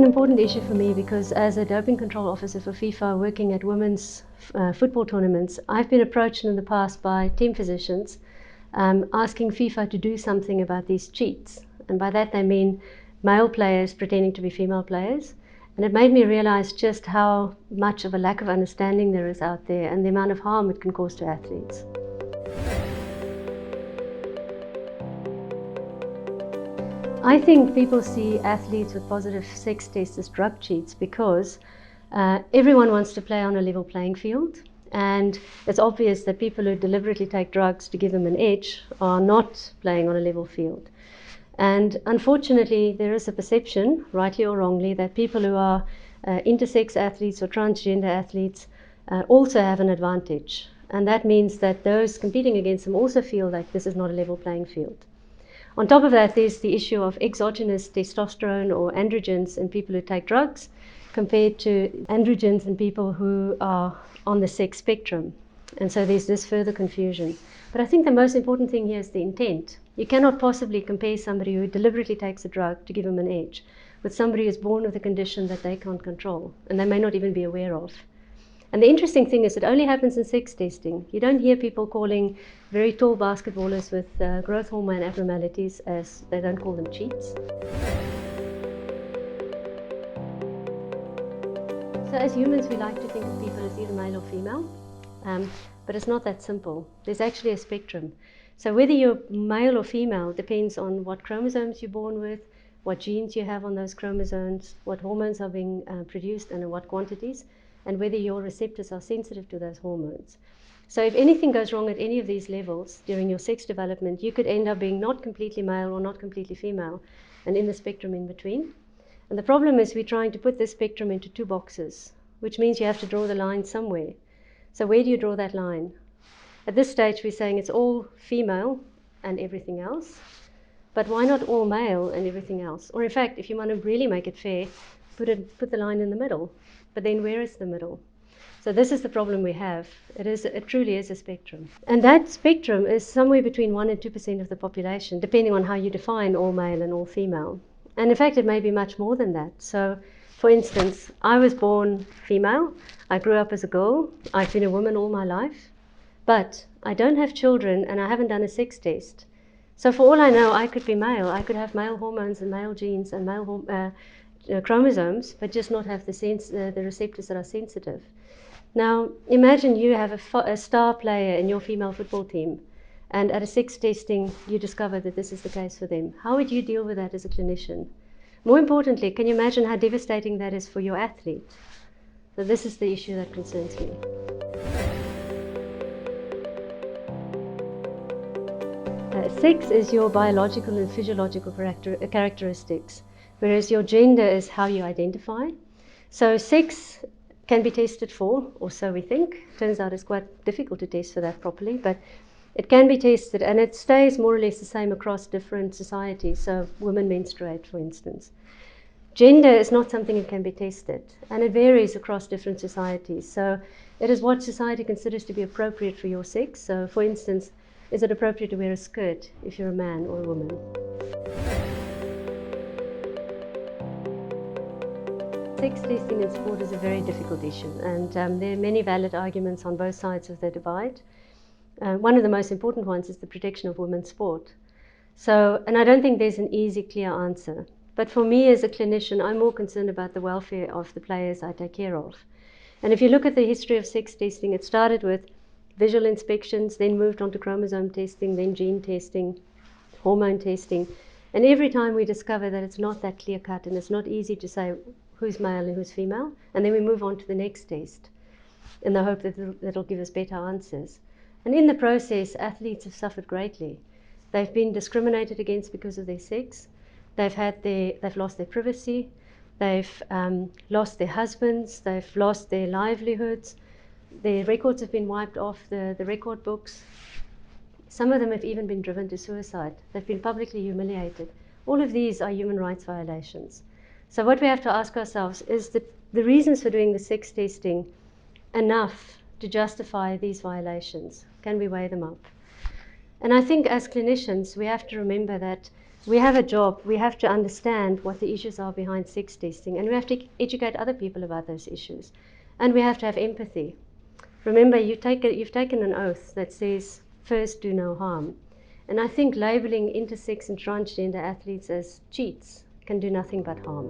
an important issue for me because as a doping control officer for FIFA working at women's football tournaments, I've been approached in the past by team physicians asking FIFA to do something about these cheats. And by that they mean male players pretending to be female players. And it made me realize just how much of a lack of understanding there is out there and the amount of harm it can cause to athletes. I think people see athletes with positive sex tests as drug cheats because everyone wants to play on a level playing field, and it's obvious that people who deliberately take drugs to give them an edge are not playing on a level field. And unfortunately, there is a perception, rightly or wrongly, that people who are intersex athletes or transgender athletes also have an advantage. And that means that those competing against them also feel like this is not a level playing field. On top of that, there's the issue of exogenous testosterone or androgens in people who take drugs compared to androgens in people who are on the sex spectrum. And so there's this further confusion. But I think the most important thing here is the intent. You cannot possibly compare somebody who deliberately takes a drug to give them an edge with somebody who's born with a condition that they can't control and they may not even be aware of. And the interesting thing is it only happens in sex testing. You don't hear people calling very tall basketballers with growth hormone abnormalities, as they don't call them cheats. So as humans, we like to think of people as either male or female, but it's not that simple. There's actually a spectrum. So whether you're male or female depends on what chromosomes you're born with, what genes you have on those chromosomes, what hormones are being produced and in what quantities, and whether your receptors are sensitive to those hormones. So if anything goes wrong at any of these levels during your sex development, you could end up being not completely male or not completely female, and in the spectrum in between. And the problem is we're trying to put this spectrum into two boxes, which means you have to draw the line somewhere. So where do you draw that line? At this stage, we're saying it's all female and everything else, but why not all male and everything else? Or in fact, if you want to really make it fair, put the line in the middle. But then where is the middle? So this is the problem we have. It truly is a spectrum. And that spectrum is somewhere between 1% and 2% of the population, depending on how you define all male and all female. And in fact, it may be much more than that. So for instance, I was born female. I grew up as a girl. I've been a woman all my life. But I don't have children and I haven't done a sex test. So for all I know, I could be male. I could have male hormones and male genes and male chromosomes, but just not have the receptors that are sensitive. Now, imagine you have a star player in your female football team, and at a sex testing, you discover that this is the case for them. How would you deal with that as a clinician? More importantly, can you imagine how devastating that is for your athlete? So this is the issue that concerns me. Sex is your biological and physiological characteristics, whereas your gender is how you identify. So sex can be tested for, or so we think. Turns out it's quite difficult to test for that properly, but it can be tested, and it stays more or less the same across different societies. So women menstruate, for instance. Gender is not something that can be tested, and it varies across different societies. So it is what society considers to be appropriate for your sex. So for instance, is it appropriate to wear a skirt if you're a man or a woman? Sex testing in sport is a very difficult issue, and there are many valid arguments on both sides of the divide. One of the most important ones is the protection of women's sport. And I don't think there's an easy, clear answer. But for me as a clinician, I'm more concerned about the welfare of the players I take care of. And if you look at the history of sex testing, it started with visual inspections, then moved on to chromosome testing, then gene testing, hormone testing. And every time we discover that it's not that clear cut and it's not easy to say who's male and who's female, and then we move on to the next test in the hope that it'll give us better answers. And in the process, athletes have suffered greatly. They've been discriminated against because of their sex. They've lost their privacy. They've lost their husbands. They've lost their livelihoods. Their records have been wiped off the record books. Some of them have even been driven to suicide. They've been publicly humiliated. All of these are human rights violations. So what we have to ask ourselves is the reasons for doing the sex testing enough to justify these violations? Can we weigh them up? And I think as clinicians, we have to remember that we have a job, we have to understand what the issues are behind sex testing, and we have to educate other people about those issues. And we have to have empathy. Remember, you've taken an oath that says, first do no harm. And I think labeling intersex and transgender athletes as cheats can do nothing but harm.